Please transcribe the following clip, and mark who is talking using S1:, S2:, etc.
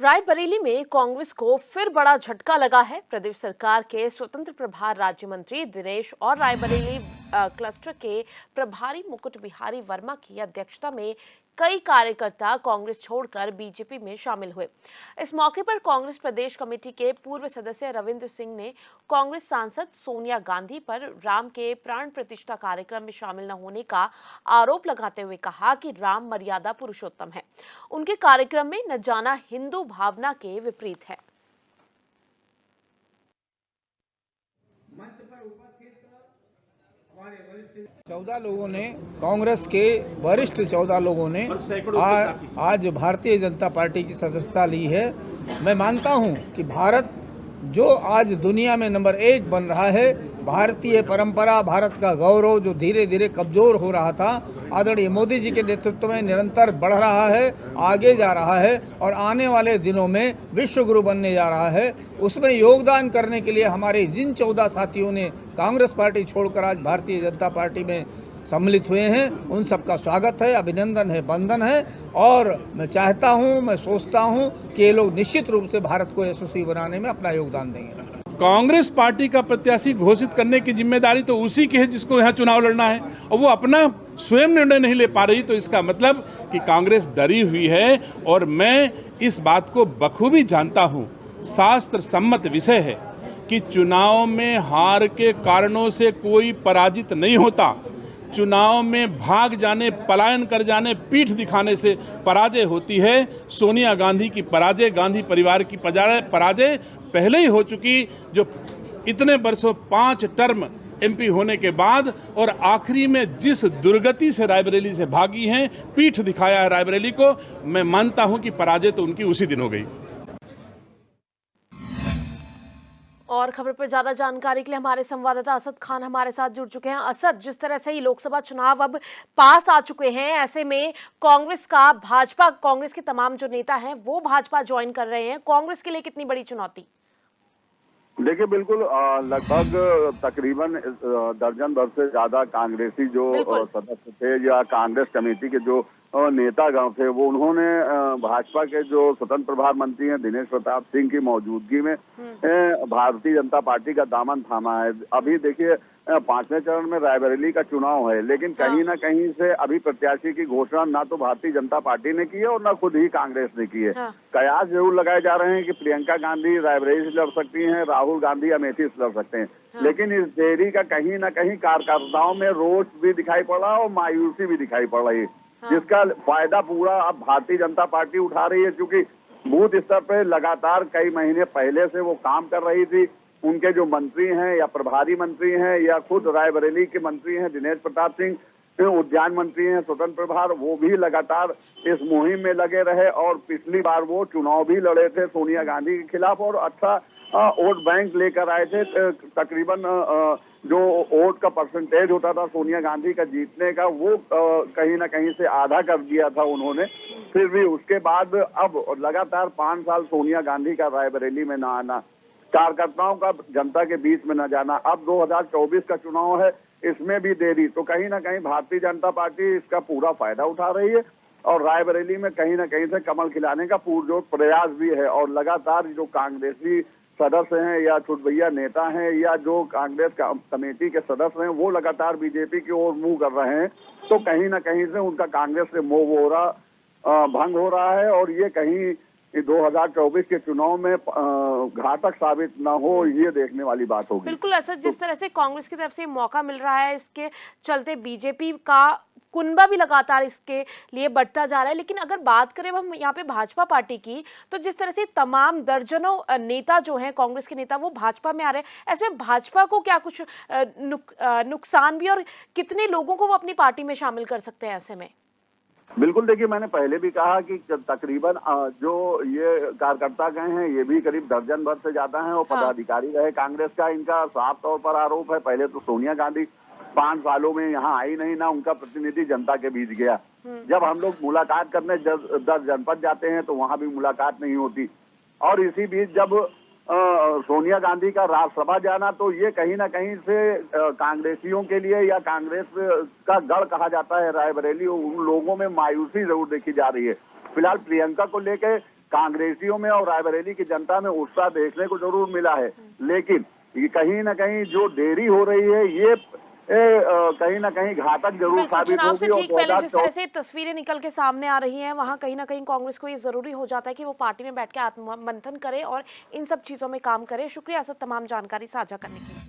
S1: रायबरेली में कांग्रेस को फिर बड़ा झटका लगा है। प्रदेश सरकार के स्वतंत्र प्रभार राज्य मंत्री दिनेश और रायबरेली क्लस्टर के प्रभारी मुकुट बिहारी वर्मा की अध्यक्षता में कई कार्यकर्ता कांग्रेस छोड़कर बीजेपी में शामिल हुए। इस मौके पर कांग्रेस प्रदेश कमेटी के पूर्व सदस्य रविंद्र सिंह ने कांग्रेस सांसद सोनिया गांधी पर राम के प्राण प्रतिष्ठा कार्यक्रम में शामिल न होने का आरोप लगाते हुए कहा कि राम मर्यादा पुरुषोत्तम है। उनके कार्यक्रम में न जाना हिंदू भावना के विपरीत है।
S2: मंच पर उपस्थित 14 लोगों ने, कांग्रेस के वरिष्ठ 14 लोगों ने आज भारतीय जनता पार्टी की सदस्यता ली है। मैं मानता हूं कि भारत जो आज दुनिया में नंबर 1 बन रहा है, भारतीय परंपरा, भारत का गौरव जो धीरे धीरे कमजोर हो रहा था, आदरणीय मोदी जी के नेतृत्व में निरंतर बढ़ रहा है, आगे जा रहा है और आने वाले दिनों में विश्व गुरु बनने जा रहा है। उसमें योगदान करने के लिए हमारे जिन 14 साथियों ने कांग्रेस पार्टी छोड़कर आज भारतीय जनता पार्टी में सम्मिलित हुए हैं, उन सबका स्वागत है, अभिनंदन है, वंदन है। और मैं चाहता हूं, मैं सोचता हूं कि ये लोग निश्चित रूप से भारत को यशस्वी बनाने में अपना योगदान देंगे।
S3: कांग्रेस पार्टी का प्रत्याशी घोषित करने की जिम्मेदारी तो उसी की है जिसको यहाँ चुनाव लड़ना है, और वो अपना स्वयं निर्णय नहीं ले पा रही, तो इसका मतलब कि कांग्रेस डरी हुई है। और मैं इस बात को बखूबी जानता हूँ, शास्त्र सम्मत विषय है कि चुनाव में हार के कारणों से कोई पराजित नहीं होता। चुनाव में भाग जाने, पलायन कर जाने, पीठ दिखाने से पराजय होती है। सोनिया गांधी की पराजय, गांधी परिवार की पराजय पहले ही हो चुकी, जो इतने वर्षों 5 टर्म एमपी होने के बाद और आखिरी में जिस दुर्गति से रायबरेली से भागी हैं, पीठ दिखाया है रायबरेली को, मैं मानता हूं कि पराजय तो उनकी उसी दिन हो गई।
S1: और खबर पर ज्यादा जानकारी के लिए हमारे संवाददाता असद खान हमारे साथ जुड़ चुके हैं। असद, जिस तरह से ही लोकसभा चुनाव अब पास आ चुके हैं, ऐसे में कांग्रेस के तमाम जो नेता हैं वो भाजपा ज्वाइन कर रहे हैं, कांग्रेस के लिए कितनी बड़ी चुनौती?
S4: देखिए, बिल्कुल लगभग तकरीबन दर्जन भर से ज्यादा कांग्रेसी जो सदस्य थे या कांग्रेस कमेटी के जो नेतागण थे, वो उन्होंने भाजपा के जो स्वतंत्र प्रभार मंत्री हैं दिनेश प्रताप सिंह की मौजूदगी में भारतीय जनता पार्टी का दामन थामा है। अभी देखिए, 5वें चरण में रायबरेली का चुनाव है, लेकिन कहीं ना कहीं से अभी प्रत्याशी की घोषणा ना तो भारतीय जनता पार्टी ने की है और ना खुद ही कांग्रेस ने की है। कयास जरूर लगाए जा रहे हैं कि प्रियंका गांधी रायबरेली से लड़ सकती हैं, राहुल गांधी अमेठी से लड़ सकते हैं, लेकिन इस देरी का कहीं ना कहीं कार्यकर्ताओं में रोष भी दिखाई पड़ रहा है और मायूसी भी दिखाई पड़ रही है, जिसका फायदा पूरा अब भारतीय जनता पार्टी उठा रही है। क्योंकि बूथ स्तर पर लगातार कई महीने पहले से वो काम कर रही थी। उनके जो मंत्री हैं या प्रभारी मंत्री हैं या खुद रायबरेली के मंत्री हैं दिनेश प्रताप सिंह, उद्यान मंत्री हैं स्वतंत्र प्रभार, वो भी लगातार इस मुहिम में लगे रहे और पिछली बार वो चुनाव भी लड़े थे सोनिया गांधी के खिलाफ और अच्छा वोट बैंक लेकर आए थे। तकरीबन जो वोट का परसेंटेज होता था सोनिया गांधी का जीतने का, वो कहीं ना कहीं से आधा कर दिया था उन्होंने। फिर भी उसके बाद अब लगातार 5 साल सोनिया गांधी का रायबरेली में न आना, कार्यकर्ताओं का जनता के बीच में न जाना, अब 2024 का चुनाव है, इसमें भी देरी, तो कहीं ना कहीं भारतीय जनता पार्टी इसका पूरा फायदा उठा रही है और रायबरेली में कहीं ना कहीं से कमल खिलाने का पुरजोर प्रयास भी है। और लगातार जो कांग्रेसी सदस्य हैं या छुटभैया नेता हैं या जो कांग्रेस कमेटी के सदस्य हैं, वो लगातार बीजेपी की ओर मुंह कर रहे हैं, तो कहीं ना कहीं से उनका कांग्रेस से मोह हो रहा भंग हो रहा है और ये कहीं 2024 के चुनाव में घातक साबित ना हो, ये देखने वाली बात होगी।
S1: बिल्कुल असद, जिस तरह से कांग्रेस की तरफ से मौका मिल रहा है, इसके चलते बीजेपी का कुनबा भी लगातार इसके लिए बढ़ता जा रहा है। लेकिन अगर बात करें हम यहाँ पे भाजपा पार्टी की, तो जिस तरह से तमाम दर्जनों नेता जो हैं कांग्रेस के नेता वो भाजपा में आ रहे हैं, ऐसे में भाजपा को क्या कुछ नुकसान भी, और कितने लोगों को वो अपनी पार्टी में शामिल कर सकते हैं ऐसे में?
S4: बिल्कुल, देखिए, मैंने पहले भी कहा कि तकरीबन जो ये कार्यकर्ता गए हैं, ये भी करीब दर्जन भर से ज्यादा हैं और पदाधिकारी रहे कांग्रेस का। इनका साफ तौर पर आरोप है, पहले तो सोनिया गांधी 5 सालों में यहाँ आई नहीं, ना उनका प्रतिनिधि जनता के बीच गया। जब हम लोग मुलाकात करने 10 जनपद जाते हैं तो वहां भी मुलाकात नहीं होती। और इसी बीच जब सोनिया गांधी का राज्यसभा जाना, तो ये कहीं ना कहीं से कांग्रेसियों के लिए या कांग्रेस का गढ़ कहा जाता है रायबरेली, उन लोगों में मायूसी जरूर देखी जा रही है। फिलहाल प्रियंका को लेकर कांग्रेसियों में और रायबरेली की जनता में उत्साह देखने को जरूर मिला है, लेकिन ये कहीं ना कहीं जो देरी हो रही है ये कहीं ना कहीं घातक जरूर
S1: बिल्कुल,
S4: साबित
S1: चुनाव से
S4: होगी।
S1: ठीक पहले जिस तरह से तस्वीरें निकल के सामने आ रही हैं, वहां कहीं ना कहीं कांग्रेस को ये जरूरी हो जाता है कि वो पार्टी में बैठ के आत्ममंथन करे और इन सब चीजों में काम करे। शुक्रिया असद तमाम जानकारी साझा करने के लिए।